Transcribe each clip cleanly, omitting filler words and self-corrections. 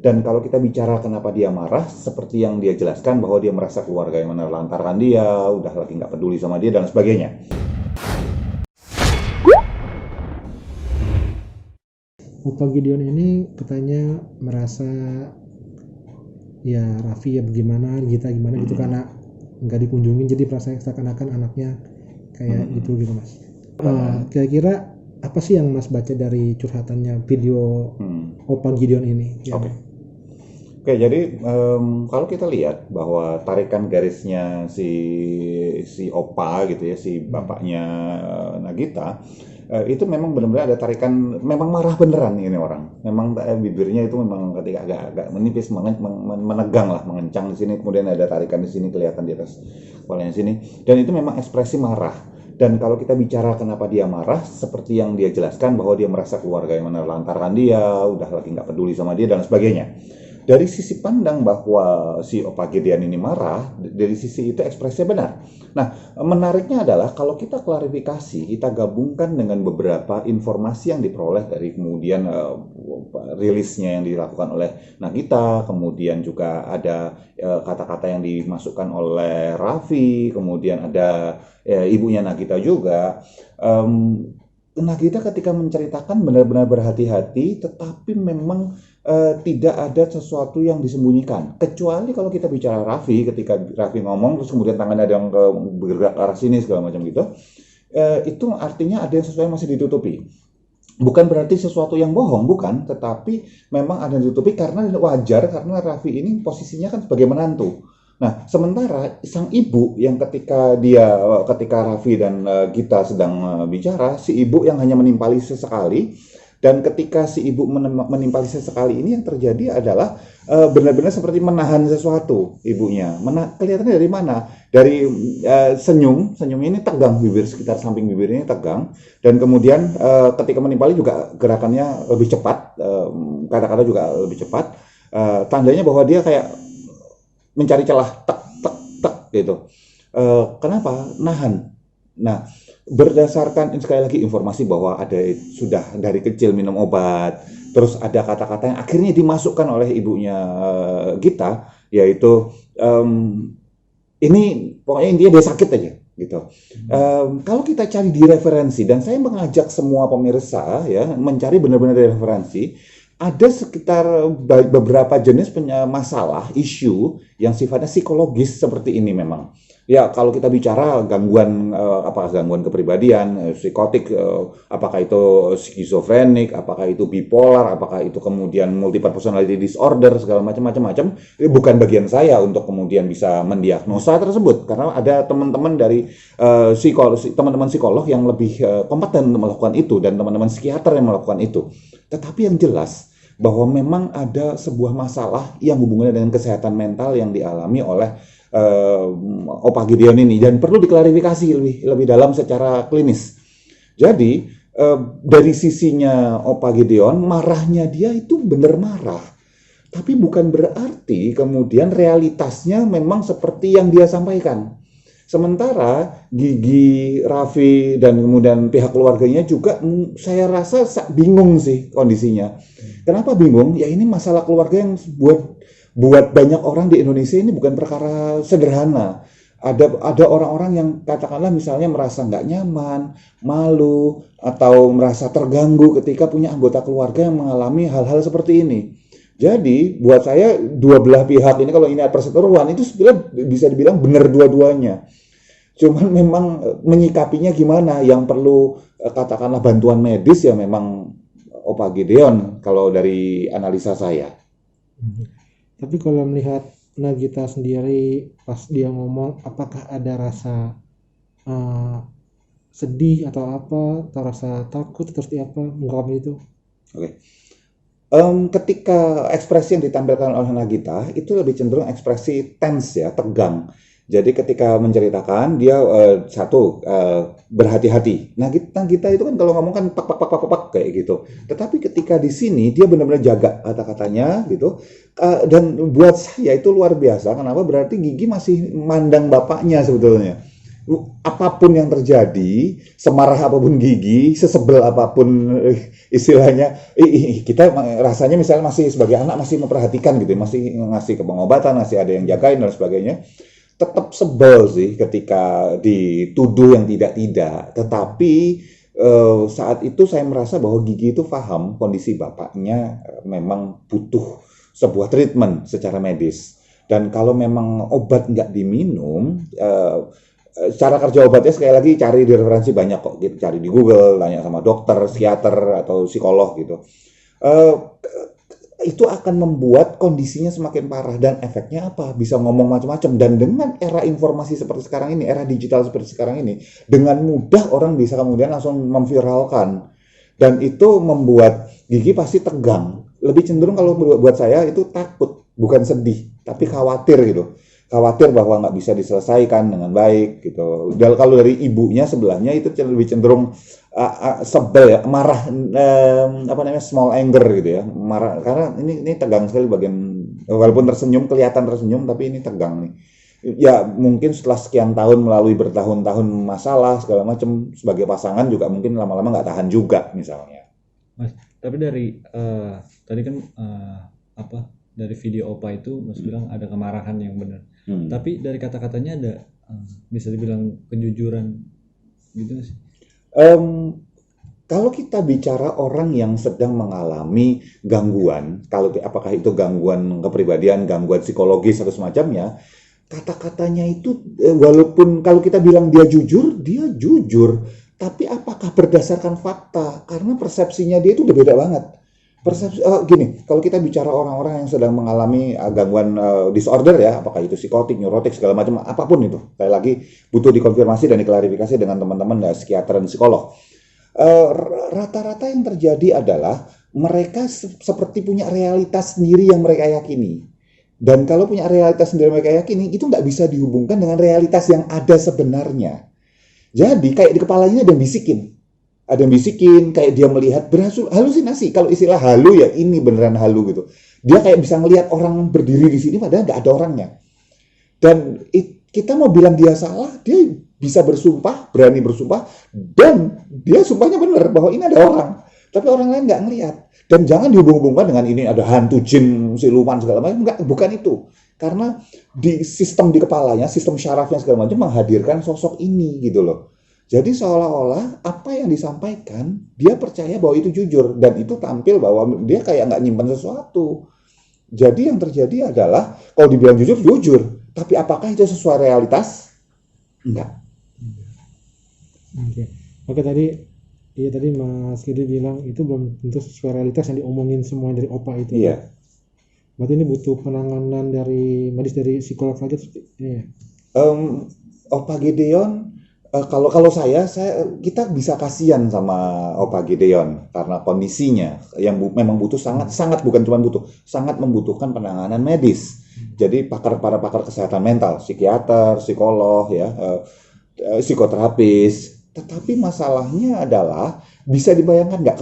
Dan kalau kita bicara kenapa dia marah, seperti yang dia jelaskan bahwa dia merasa keluarga yang menelantarkan dia, udah lagi nggak peduli sama dia dan sebagainya. Opa Gideon ini katanya merasa ya Raffi ya bagaimana, Gita gimana gitu karena nggak dikunjungin jadi merasa seakan-akan anaknya kayak gitu Mas. Kira-kira apa sih yang Mas baca dari curhatannya video Opa Gideon ini? Oke. Oke, jadi kalau kita lihat bahwa tarikan garisnya si Opa gitu ya, si bapaknya Nagita, itu memang benar-benar ada tarikan, memang marah beneran ini orang. Memang bibirnya itu memang ketika agak menipis, menegang lah, mengencang di sini, kemudian ada tarikan di sini kelihatan di atas kepalanya sini, dan itu memang ekspresi marah. Dan kalau kita bicara kenapa dia marah, seperti yang dia jelaskan bahwa dia merasa keluarga yang menelantarkan dia, udah lagi nggak peduli sama dia dan sebagainya. Dari sisi pandang bahwa si Opa Gideon ini marah, dari sisi itu ekspresinya benar. Nah, menariknya adalah kalau kita klarifikasi, kita gabungkan dengan beberapa informasi yang diperoleh dari kemudian rilisnya yang dilakukan oleh Nagita, kemudian juga ada kata-kata yang dimasukkan oleh Raffi, kemudian ada ibunya Nagita juga. Nagita ketika menceritakan benar-benar berhati-hati, tetapi memang tidak ada sesuatu yang disembunyikan. Kecuali kalau kita bicara Raffi, ketika Raffi ngomong terus kemudian tangannya ada yang bergerak ke arah sini segala macam gitu, itu artinya ada yang sesuatu yang masih ditutupi. Bukan berarti sesuatu yang bohong, bukan, tetapi memang ada yang ditutupi karena wajar, karena Raffi ini posisinya kan sebagai menantu. Nah, sementara sang ibu yang ketika Raffi dan Gita sedang bicara, si ibu yang hanya menimpali sesekali, dan ketika si ibu menimpali sesekali ini yang terjadi adalah benar-benar seperti menahan sesuatu ibunya. Kelihatannya dari mana? Dari senyumnya ini tegang, bibir sekitar samping bibirnya tegang, dan kemudian ketika menimpali juga gerakannya lebih cepat, kata-kata juga lebih cepat, tandanya bahwa dia kayak mencari celah, tek tek tek gitu. Kenapa? Nahan. Nah, berdasarkan sekali lagi informasi bahwa ada sudah dari kecil minum obat, terus ada kata-kata yang akhirnya dimasukkan oleh ibunya Gita, yaitu ini pokoknya intinya dia sakit aja gitu. Kalau kita cari di referensi, dan saya mengajak semua pemirsa ya mencari benar-benar di referensi, ada sekitar beberapa jenis masalah, isu yang sifatnya psikologis seperti ini memang. Ya, kalau kita bicara gangguan, apakah gangguan kepribadian, psikotik, apakah itu skizofrenik, apakah itu bipolar, apakah itu kemudian multiple personality disorder, segala macam, bukan bagian saya untuk kemudian bisa mendiagnosa tersebut, karena ada teman-teman dari teman-teman psikolog yang lebih kompeten melakukan itu, dan teman-teman psikiater yang melakukan itu. Tetapi yang jelas bahwa memang ada sebuah masalah yang hubungannya dengan kesehatan mental yang dialami oleh Opa Gideon ini, dan perlu diklarifikasi lebih dalam secara klinis. Jadi dari sisinya Opa Gideon, marahnya dia itu benar marah, tapi bukan berarti kemudian realitasnya memang seperti yang dia sampaikan. Sementara Gigi, Raffi, dan kemudian pihak keluarganya juga saya rasa bingung sih kondisinya. Kenapa bingung? Ya ini masalah keluarga yang buat banyak orang di Indonesia ini bukan perkara sederhana. Ada orang-orang yang katakanlah misalnya merasa nggak nyaman, malu, atau merasa terganggu ketika punya anggota keluarga yang mengalami hal-hal seperti ini. Jadi buat saya dua belah pihak ini, kalau ini ada perseteruan, itu sebenarnya bisa dibilang benar dua-duanya. Cuman memang menyikapinya gimana, yang perlu katakanlah bantuan medis ya memang Opa Gideon kalau dari analisa saya. Tapi kalau melihat Nagita sendiri pas dia ngomong, apakah ada rasa sedih atau apa, atau rasa takut atau seperti apa mengungkapkan itu? Oke. Ketika ekspresi yang ditampilkan oleh Nagita itu lebih cenderung ekspresi tense ya, tegang. Jadi ketika menceritakan dia berhati-hati. Nah, kita itu kan kalau ngomong kan pak kayak gitu. Tetapi ketika di sini dia benar-benar jaga kata-katanya gitu. Dan buat saya itu luar biasa. Kenapa? Berarti Gigi masih mandang bapaknya sebetulnya. apapun yang terjadi, semarah apapun Gigi, sesebel apapun istilahnya, kita rasanya misalnya masih sebagai anak masih memperhatikan gitu, masih ngasih ke pengobatan, masih ada yang jagain dan sebagainya. Tetap sebel sih ketika dituduh yang tidak-tidak. Tetapi saat itu saya merasa bahwa Gigi itu paham kondisi bapaknya memang butuh sebuah treatment secara medis. Dan kalau memang obat nggak diminum, cara kerja obatnya sekali lagi cari di referensi banyak kok, gitu. Cari di Google, tanya sama dokter, psikiater atau psikolog gitu. Eh, itu akan membuat kondisinya semakin parah dan efeknya apa? Bisa ngomong macam-macam dan dengan era informasi seperti sekarang ini, era digital seperti sekarang ini, dengan mudah orang bisa kemudian langsung memviralkan dan itu membuat Gigi pasti tegang. Lebih cenderung kalau buat saya itu takut, bukan sedih, tapi khawatir gitu. Khawatir bahwa nggak bisa diselesaikan dengan baik gitu. Dan kalau dari ibunya sebelahnya itu lebih cenderung sebel ya, marah, apa namanya, small anger gitu ya, marah karena ini tegang sekali bagian, walaupun tersenyum kelihatan tersenyum tapi ini tegang nih. Ya mungkin setelah sekian tahun melalui bertahun-tahun masalah segala macam sebagai pasangan juga mungkin lama-lama nggak tahan juga misalnya. Mas, tapi dari tadi kan apa dari video Opa itu Mas bilang ada kemarahan yang benar. Tapi dari kata-katanya ada bisa dibilang kejujuran gitu nggak sih? Kalau kita bicara orang yang sedang mengalami gangguan, kalau apakah itu gangguan kepribadian, gangguan psikologis atau semacamnya, kata-katanya itu walaupun kalau kita bilang dia jujur, tapi apakah berdasarkan fakta? Karena persepsinya dia itu udah beda banget. Persepsi gini, kalau kita bicara orang-orang yang sedang mengalami gangguan disorder ya, apakah itu psikotik, neurotik segala macam, apapun itu, sekali lagi butuh dikonfirmasi dan diklarifikasi dengan teman-teman dari psikiater dan psikolog. Rata-rata yang terjadi adalah mereka seperti punya realitas sendiri yang mereka yakini. Dan kalau punya realitas sendiri yang mereka yakini, itu nggak bisa dihubungkan dengan realitas yang ada sebenarnya. Jadi kayak di kepalanya ada yang bisikin. Ada yang bisikin, kayak dia melihat halusinasi. Kalau istilah halu ya ini beneran halu gitu. Dia kayak bisa ngelihat orang berdiri di sini padahal nggak ada orangnya. Dan kita mau bilang dia salah, dia bisa bersumpah, berani bersumpah, dan dia sumpahnya benar bahwa ini ada orang. Tapi orang lain nggak ngelihat. Dan jangan dihubung-hubungkan dengan ini ada hantu, jin, siluman segala macam. Enggak, bukan itu. Karena di sistem di kepalanya, sistem syarafnya segala macam menghadirkan sosok ini gitu loh. Jadi seolah-olah apa yang disampaikan, dia percaya bahwa itu jujur. Dan itu tampil bahwa dia kayak nggak nyimpan sesuatu. Jadi yang terjadi adalah, kalau dibilang jujur. Tapi apakah itu sesuai realitas? Enggak. Oke, tadi Mas Kidi bilang itu belum tentu sesuai realitas yang diomongin semua dari Opa itu. Iya. Berarti ini butuh penanganan dari medis dari psikolog lagi. Iya. Opa Gideon, kalau kita bisa kasihan sama Opa Gideon karena kondisinya yang memang butuh sangat bukan cuma butuh, sangat membutuhkan penanganan medis. Jadi para pakar kesehatan mental, psikiater, psikolog ya, psikoterapis. Tetapi masalahnya adalah bisa dibayangkan nggak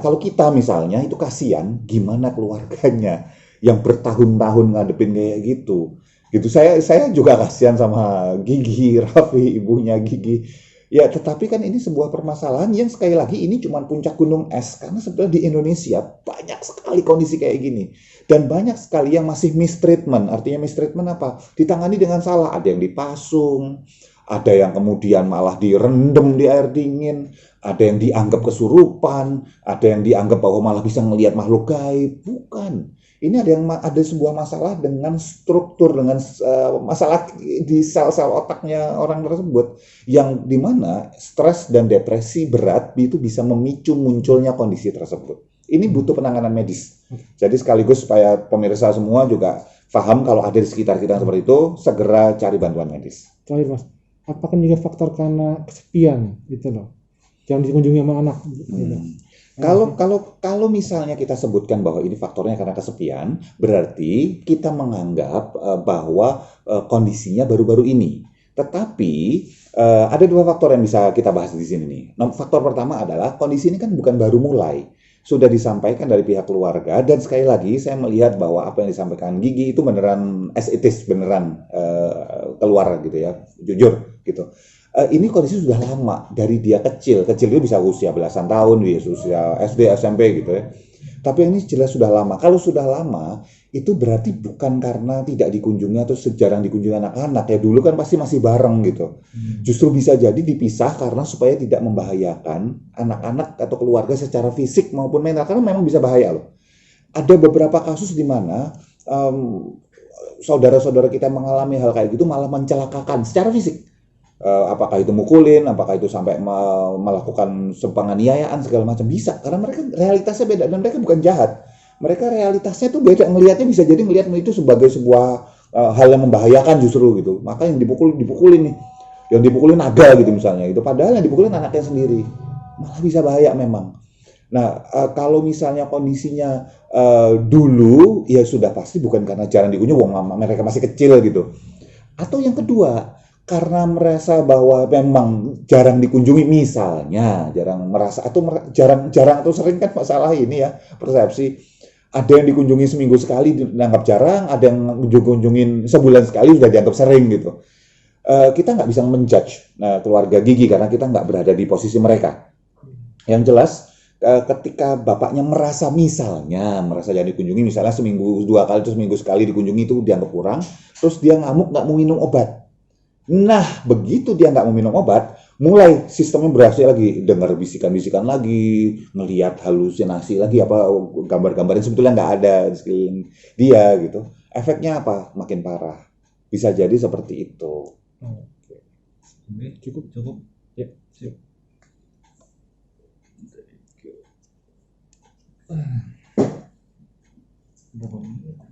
kalau kita misalnya itu kasihan, gimana keluarganya yang bertahun-tahun ngadepin kayak gitu. Gitu saya juga kasihan sama Gigi, Raffi, ibunya Gigi. Ya, tetapi kan ini sebuah permasalahan yang sekali lagi ini cuma puncak gunung es karena sebenarnya di Indonesia banyak sekali kondisi kayak gini dan banyak sekali yang masih mistreatment. Artinya mistreatment apa? Ditangani dengan salah, ada yang dipasung, ada yang kemudian malah direndam di air dingin, ada yang dianggap kesurupan, ada yang dianggap bahwa malah bisa melihat makhluk gaib. Bukan. Ini ada sebuah masalah dengan struktur, dengan masalah di sel-sel otaknya orang tersebut, yang dimana stres dan depresi berat itu bisa memicu munculnya kondisi tersebut. Ini butuh penanganan medis. Jadi sekaligus supaya pemirsa semua juga paham kalau ada di sekitar kita seperti itu, segera cari bantuan medis. Terakhir Mas, apakah juga faktor karena kesepian gitu loh, yang dikunjungi sama anak? Gitu. Kalau misalnya kita sebutkan bahwa ini faktornya karena kesepian, berarti kita menganggap bahwa kondisinya baru-baru ini. Tetapi ada dua faktor yang bisa kita bahas di sini nih. Faktor pertama adalah kondisi ini kan bukan baru mulai. sudah disampaikan dari pihak keluarga, dan sekali lagi saya melihat bahwa apa yang disampaikan Gigi itu beneran as it is, beneran keluar gitu ya, jujur gitu. Ini kondisi sudah lama, dari dia kecil itu bisa usia belasan tahun, dia usia SD, SMP gitu ya. Tapi ini jelas sudah lama. Kalau sudah lama, itu berarti bukan karena tidak dikunjungi atau jarang dikunjungi anak-anak ya. Dulu kan pasti masih bareng gitu. Justru bisa jadi dipisah karena supaya tidak membahayakan anak-anak atau keluarga secara fisik maupun mental. Karena memang bisa bahaya loh. Ada beberapa kasus di mana saudara-saudara kita mengalami hal kayak gitu malah mencelakakan secara fisik. Apakah itu mukulin, apakah itu sampai melakukan penganiayaan segala macam, bisa karena mereka realitasnya beda dan mereka bukan jahat, mereka realitasnya tuh beda, ngelihatnya bisa jadi ngelihat itu sebagai sebuah hal yang membahayakan justru gitu, maka yang dipukulin nih, yang dipukulin naga gitu misalnya itu, padahal yang dipukulin anaknya sendiri, malah bisa bahaya memang. Nah, kalau misalnya kondisinya dulu ya sudah pasti bukan karena jarang dikunjungi, mereka masih kecil gitu, atau yang kedua karena merasa bahwa memang jarang dikunjungi, misalnya jarang merasa atau jarang atau sering, kan masalah ini ya, persepsi. Ada yang dikunjungi seminggu sekali dianggap jarang, ada yang dikunjungin sebulan sekali sudah dianggap sering gitu. Kita nggak bisa menjudge keluarga Gigi karena kita nggak berada di posisi mereka. Yang jelas ketika bapaknya merasa jarang dikunjungi, misalnya seminggu 2 kali atau seminggu sekali dikunjungi itu dianggap kurang, terus dia ngamuk nggak mau minum obat. Nah, begitu dia nggak mau minum obat, mulai sistemnya berhasil lagi, dengar bisikan-bisikan lagi, ngelihat halusinasi lagi, apa gambar-gambar yang sebetulnya nggak ada di sekeliling dia gitu. Efeknya apa? Makin parah. Bisa jadi seperti itu. Oke, cukup. Ya, siap. Berapa menit?